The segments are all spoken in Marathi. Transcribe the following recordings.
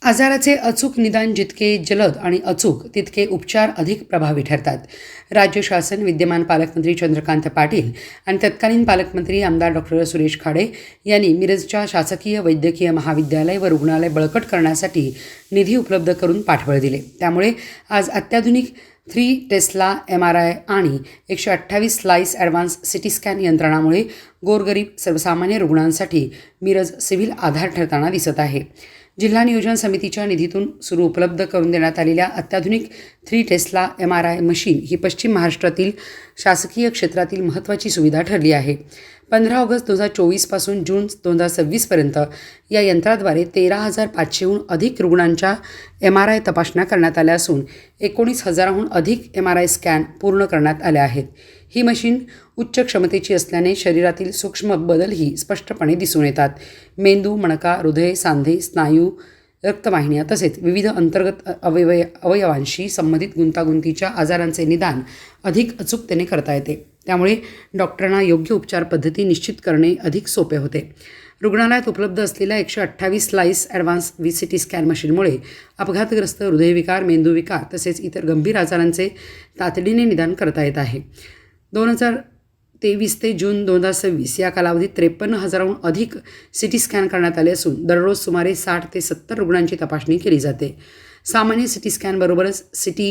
आजाराचे अचूक निदान जितके जलद आणि अचूक तितके उपचार अधिक प्रभावी ठरतात. राज्य शासन, विद्यमान पालकमंत्री चंद्रकांत पाटील आणि तत्कालीन पालकमंत्री आमदार डॉक्टर सुरेश खाडे यांनी मिरजच्या शासकीय वैद्यकीय महाविद्यालय व रुग्णालय बळकट करण्यासाठी निधी उपलब्ध करून पाठबळ दिले. त्यामुळे आज अत्याधुनिक 3 टेस्ला MRI आणि 128 स्लाईस ॲडव्हान्स सिटी स्कॅन यंत्रणामुळे गोरगरीब सर्वसामान्य रुग्णांसाठी मिरज सिव्हिल आधार ठरताना दिसत आहे. जिल्हा नियोजन समितीच्या निधीतून सुरू उपलब्ध करून देण्यात आलेल्या अत्याधुनिक 3 टेस्ला MRI मशीन ही पश्चिम महाराष्ट्रातील शासकीय क्षेत्रातील महत्त्वाची सुविधा ठरली आहे. 15 ऑगस्ट 2024 पासून जून 2026पर्यंत या यंत्राद्वारे 13,500हून अधिक रुग्णांच्या MRI तपासण्या करण्यात आल्या असून 19,000हून अधिक MRI स्कॅन पूर्ण करण्यात आले आहेत. ही मशीन उच्च क्षमतेची असल्याने शरीरातील सूक्ष्म बदलही स्पष्टपणे दिसून येतात. मेंदू, मणका, हृदय, सांधे, स्नायू, रक्तवाहिन्या तसेच विविध अंतर्गत अवयवांशी संबंधित गुंतागुंतीच्या आजारांचे निदान अधिक अचूकतेने करता येते. त्यामुळे डॉक्टरांना योग्य उपचार पद्धती निश्चित करणे अधिक सोपे होते. रुग्णालयात उपलब्ध असलेल्या 128 स्लाईस ॲडव्हान्स CT स्कॅन मशीनमुळे अपघातग्रस्त हृदयविकार, मेंदूविकार तसेच इतर गंभीर आजारांचे तातडीने निदान करता येत आहे. 2023 ते जून 2026 या कालावधीत 53,000हून अधिक CT स्कॅन करण्यात आले असून दररोज सुमारे 60 ते 70 रुग्णांची तपासणी केली जाते. सामान्य CT स्कॅनबरोबरच CT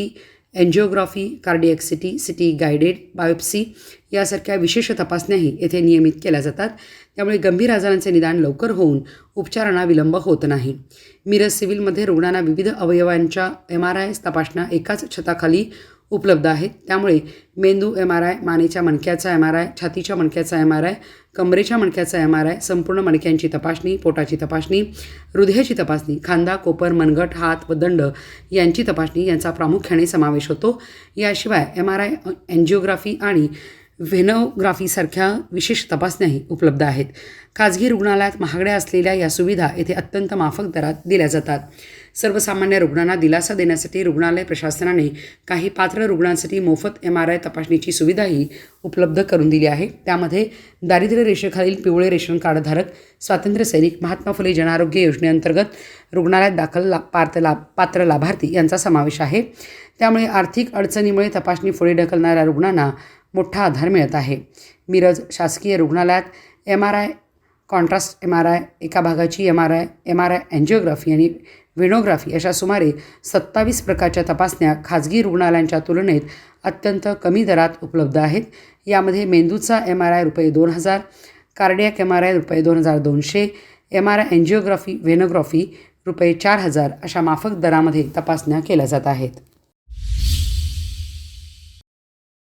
angiography, cardiac CT guided biopsy यासारख्या विशेष तपासण्याही येथे नियमित केल्या जातात. त्यामुळे गंभीर आजारांचे निदान लवकर होऊन उपचारांना विलंब होत नाही. मिरज सिव्हिलमध्ये रुग्णांना विविध अवयवांच्या MRI तपासण्या एकाच छताखाली उपलब्ध आहेत. त्यामुळे मेंदू MRI, मानेच्या मणक्याचा MRI, छातीच्या मणक्याचा MRI, कमरेच्या मणक्याचा MRI, संपूर्ण मणक्यांची तपासणी, पोटाची तपासणी, हृदयाची तपासणी, खांदा, कोपर, मनगट, हात व दंड यांची तपासणी यांचा प्रामुख्याने समावेश होतो. याशिवाय MRI, एन्जिओग्राफी आणि व्हेनोग्राफीसारख्या विशेष तपासण्याही उपलब्ध आहेत. खाजगी रुग्णालयात महागड्या असलेल्या या सुविधा येथे अत्यंत माफक दरात दिल्या जातात. सर्वसामान्य रुग्णांना दिलासा देण्यासाठी रुग्णालय प्रशासनाने काही पात्र रुग्णांसाठी मोफत MRI तपासणीची सुविधाही उपलब्ध करून दिली आहे. त्यामध्ये दारिद्र्य रेषेखालील पिवळे रेशन कार्डधारक, स्वातंत्र्य सैनिक, महात्मा फुले जनआरोग्य योजनेअंतर्गत रुग्णालयात दाखल पात्र लाभार्थी यांचा समावेश आहे. त्यामुळे आर्थिक अडचणीमुळे तपासणी पुढे ढकलणाऱ्या रुग्णांना मोठा आधार मिळत आहे. मिरज शासकीय रुग्णालयात MRI, कॉन्ट्रास्ट MRI, एका भागाची MRI एन्जिओग्राफी आणि व्हेनोग्राफी अशा सुमारे 27 प्रकारच्या तपासण्या खाजगी रुग्णालयांच्या तुलनेत अत्यंत कमी दरात उपलब्ध आहेत. यामध्ये मेंदूचा MRI ₹2,000, cardiac MRI ₹2,200, MRI angiography, venography ₹4,000 अशा माफक दरामध्ये तपासण्या केल्या जात आहेत.